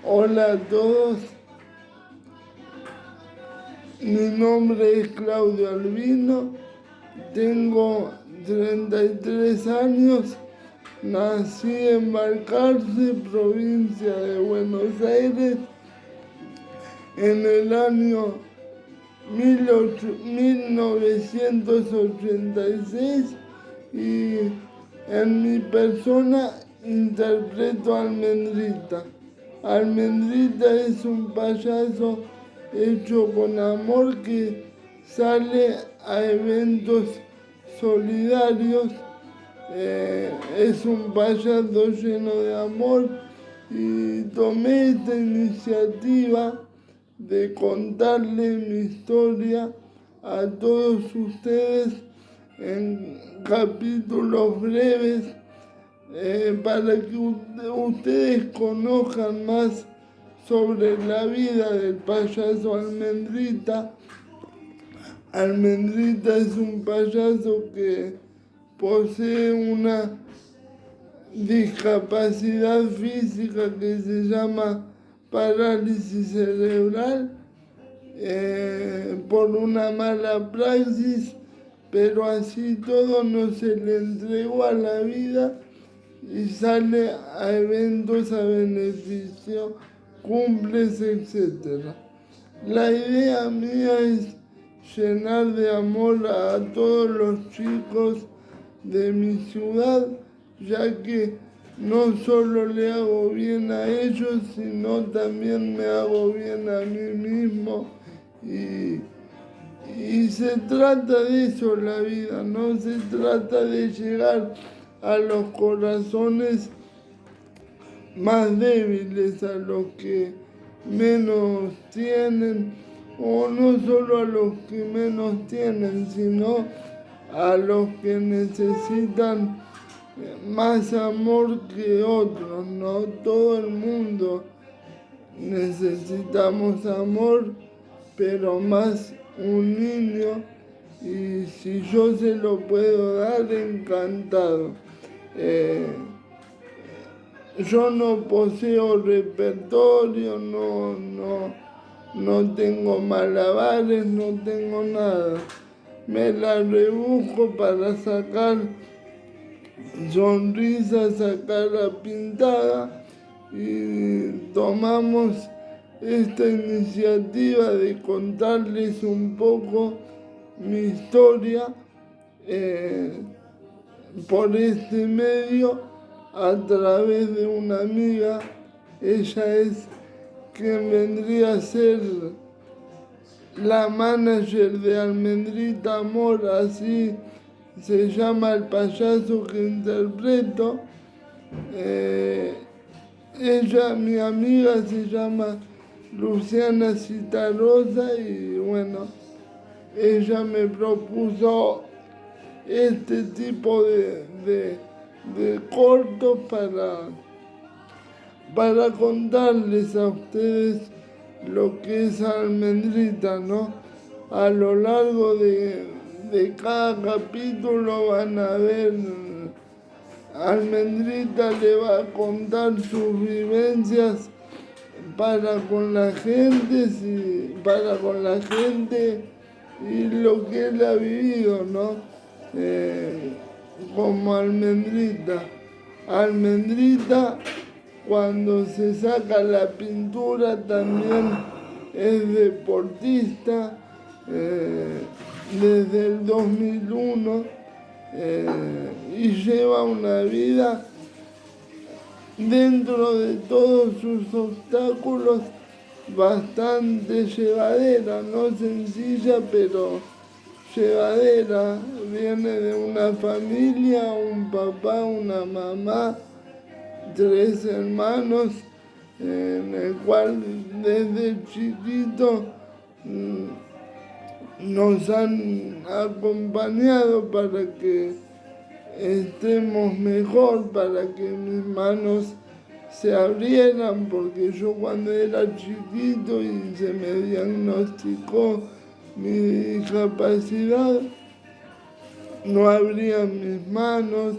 Hola a todos, mi nombre es Claudio Albino, tengo 33 años, nací en Balcarce, provincia de Buenos Aires, en el año 1986 y en mi persona interpreto a Almendrita. Almendrita es un payaso hecho con amor que sale a eventos solidarios. Es un payaso lleno de amor y tomé esta iniciativa de contarle mi historia a todos ustedes en capítulos breves para que ustedes conozcan más sobre la vida del payaso Almendrita. Almendrita es un payaso que posee una discapacidad física que se llama parálisis cerebral por una mala praxis, pero así todo no se le entregó a la vida y sale a eventos a beneficio, cumples, etc. La idea mía es llenar de amor a todos los chicos de mi ciudad, ya que no solo le hago bien a ellos, sino también me hago bien a mí mismo. Y se trata de eso la vida, no se trata de llegar a los corazones más débiles, a los que menos tienen, o no solo a los que menos tienen, sino a los que necesitan más amor que otros, ¿no? Todo el mundo necesitamos amor, pero más un niño, y si yo se lo puedo dar, encantado. Yo no poseo repertorio, no tengo malabares, no tengo nada. Me la rebusco para sacar sonrisas a cara pintada y tomamos esta iniciativa de contarles un poco mi historia por este medio a través de una amiga. Ella es quien vendría a ser la manager de Almendrita Amor, así se llama el payaso que interpreto. Ella, mi amiga, se llama Luciana Citarrosa y bueno, ella me propuso este tipo de cortos para contarles a ustedes lo que es Almendrita, ¿no? A lo largo de cada capítulo van a ver, Almendrita le va a contar sus vivencias para con la gente, y lo que él ha vivido, ¿no? Como Almendrita. Almendrita, cuando se saca la pintura, también es deportista desde el 2001 y lleva una vida dentro de todos sus obstáculos bastante llevadera, no sencilla, pero llevadera. Viene de una familia, un papá, una mamá, 3 hermanos, en el cual desde chiquito nos han acompañado para que estemos mejor, para que mis manos se abrieran, porque yo cuando era chiquito y se me diagnosticó mi discapacidad, no abría mis manos,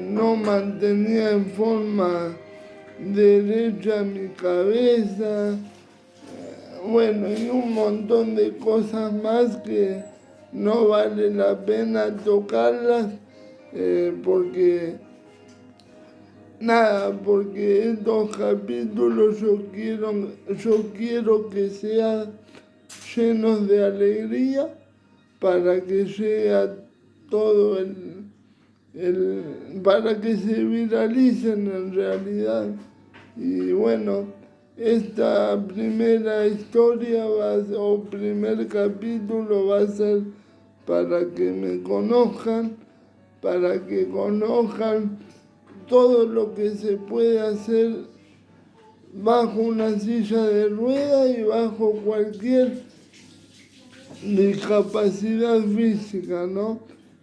no mantenía en forma derecha mi cabeza, bueno, y un montón de cosas más que no vale la pena tocarlas, porque porque estos capítulos yo quiero que sean llenos de alegría para que llegue a todo para que se viralicen en realidad. Y bueno, esta primera historia o primer capítulo va a ser para que me conozcan, para que conozcan todo lo que se puede hacer bajo una silla de ruedas y bajo cualquier discapacidad física, ¿no?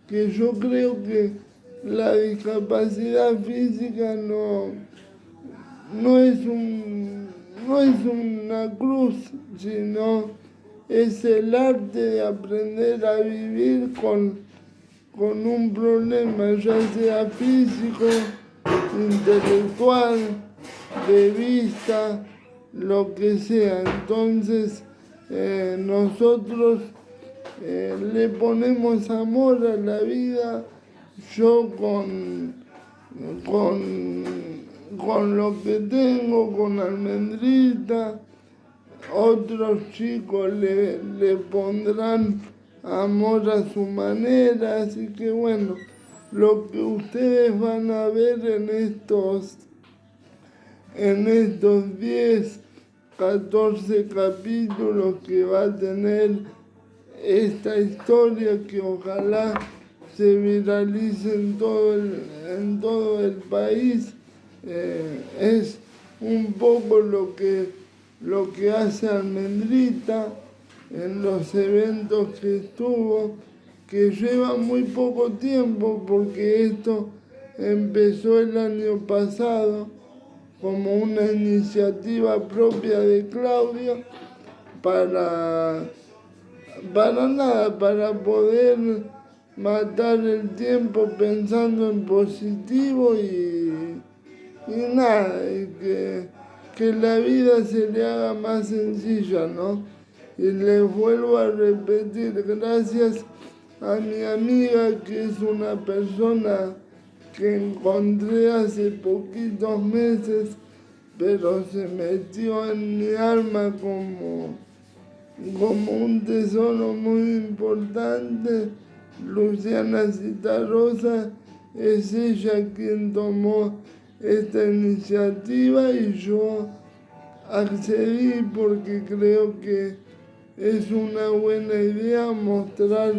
Que yo creo que la discapacidad física no es una cruz, sino es el arte de aprender a vivir con un problema, ya sea físico, intelectual, de vista, lo que sea. Entonces, nosotros le ponemos amor a la vida, yo con lo que tengo, con Almendrita, otros chicos le pondrán amor a su manera, así que bueno, lo que ustedes van a ver en estos 10, 14 capítulos que va a tener esta historia, que ojalá se viralice en todo el país, es un poco lo que hace Almendrita en los eventos que estuvo, que lleva muy poco tiempo porque esto empezó el año pasado como una iniciativa propia de Claudia para para poder matar el tiempo pensando en positivo y nada, y que la vida se le haga más sencilla, ¿no? Y les vuelvo a repetir, gracias a mi amiga, que es una persona que encontré hace poquitos meses, pero se metió en mi alma como un tesoro muy importante. Luciana Citarrosa es ella quien tomó esta iniciativa y yo accedí porque creo que es una buena idea mostrar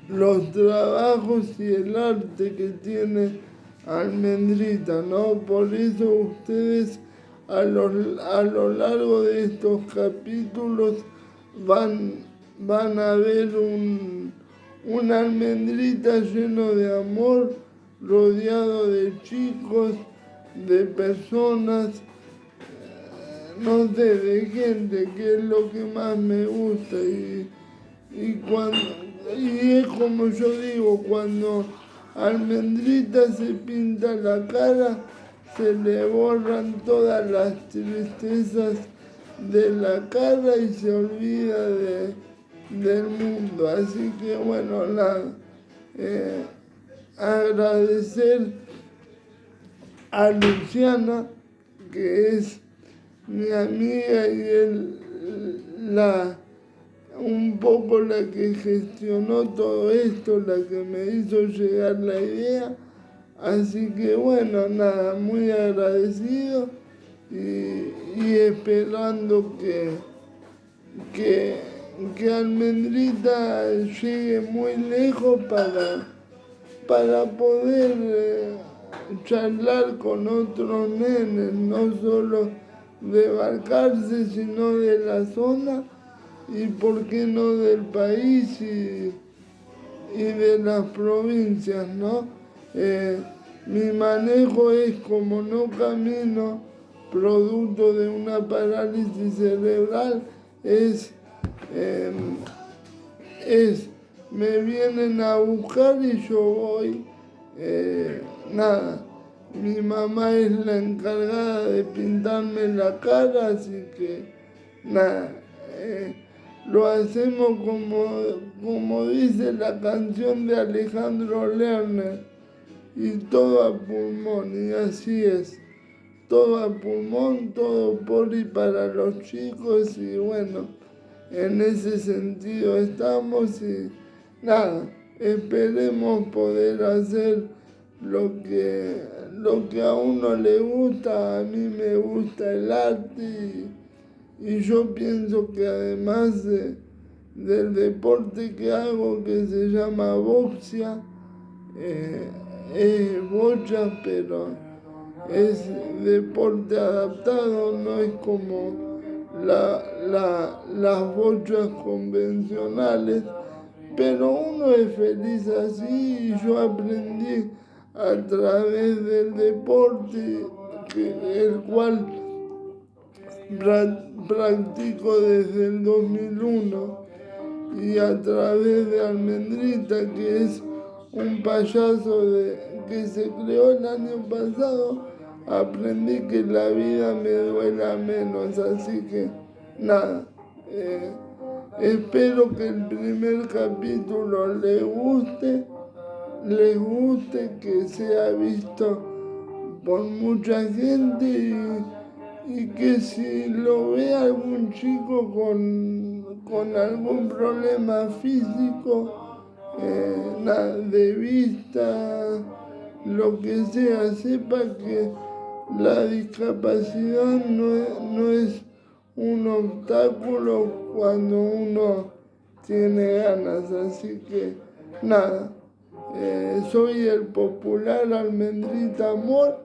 los trabajos y el arte que tiene Almendrita, ¿no? Por eso ustedes a lo largo de estos capítulos van a ver una Almendrita lleno de amor, rodeado de chicos, de personas, no sé, de gente, que es lo que más me gusta. Y es como yo digo, cuando Almendrita se pinta la cara, se le borran todas las tristezas de la cara y se olvida del mundo. Así que bueno, agradecer a Luciana, que es mi amiga y un poco la que gestionó todo esto, la que me hizo llegar la idea. Así que bueno, nada, muy agradecido y esperando que Almendrita llegue muy lejos para poder charlar con otros nenes, no solo de Balcarce, sino de la zona y por qué no del país y de las provincias, ¿no? Mi manejo es, como no camino producto de una parálisis cerebral, me vienen a buscar y yo voy, nada, mi mamá es la encargada de pintarme la cara, así que nada, lo hacemos como dice la canción de Alejandro Lerner, y todo a pulmón, y así es, todo a pulmón, todo por y para los chicos, y bueno, en ese sentido estamos y nada, esperemos poder hacer lo que a uno le gusta. A mí me gusta el arte y yo pienso que además del deporte que hago, que se llama boxea, es bocha, pero es deporte adaptado, no es como las bochas convencionales, pero uno es feliz así y yo aprendí a través del deporte, el cual practico desde el 2001, y a través de Almendrita, que es un payaso que se creó el año pasado, aprendí que la vida me duela menos, así que nada, espero que el primer capítulo les guste, que sea visto por mucha gente y que si lo ve algún chico con algún problema físico, de vista, lo que sea, sepa que la discapacidad no es un obstáculo cuando uno tiene ganas. Así que nada, soy el popular Almendrita Amor.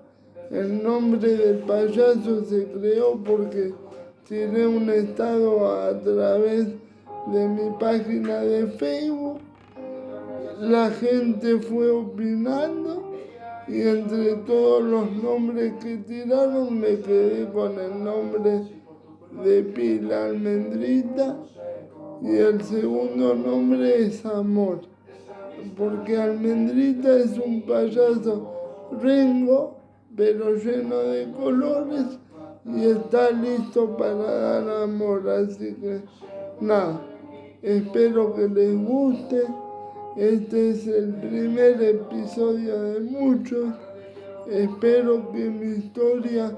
El nombre del payaso se creó porque tiré un estado a través de mi página de Facebook. La gente fue opinando y entre todos los nombres que tiraron me quedé con el nombre de pila Almendrita, y el segundo nombre es Amor, porque Almendrita es un payaso rengo, pero lleno de colores, y está listo para dar amor. Así que nada, espero que les guste. Este es el primer episodio de muchos. Espero que mi historia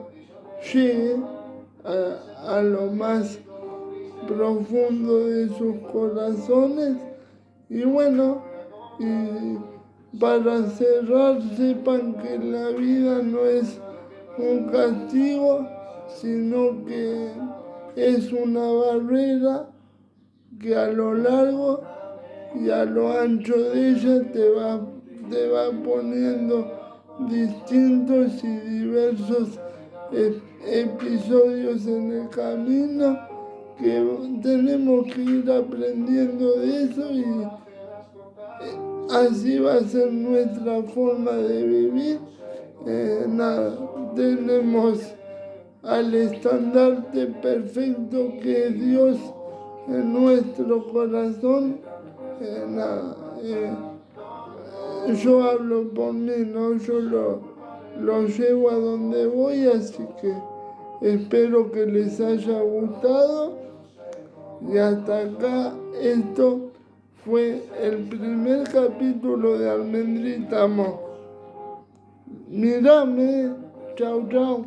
llegue a lo más profundo de sus corazones. Y bueno, y para cerrar, sepan que la vida no es un castigo, sino que es una barrera que a lo largo y a lo ancho de ella te va poniendo distintos y diversos episodios en el camino, que tenemos que ir aprendiendo de eso, y así va a ser nuestra forma de vivir. Nada, tenemos al estandarte perfecto que es Dios en nuestro corazón. Nada, yo hablo por mí, ¿no? Yo lo llevo a donde voy, así que espero que les haya gustado. Y hasta acá, esto fue el primer capítulo de Almendrita Amor. Mírame, chau chau.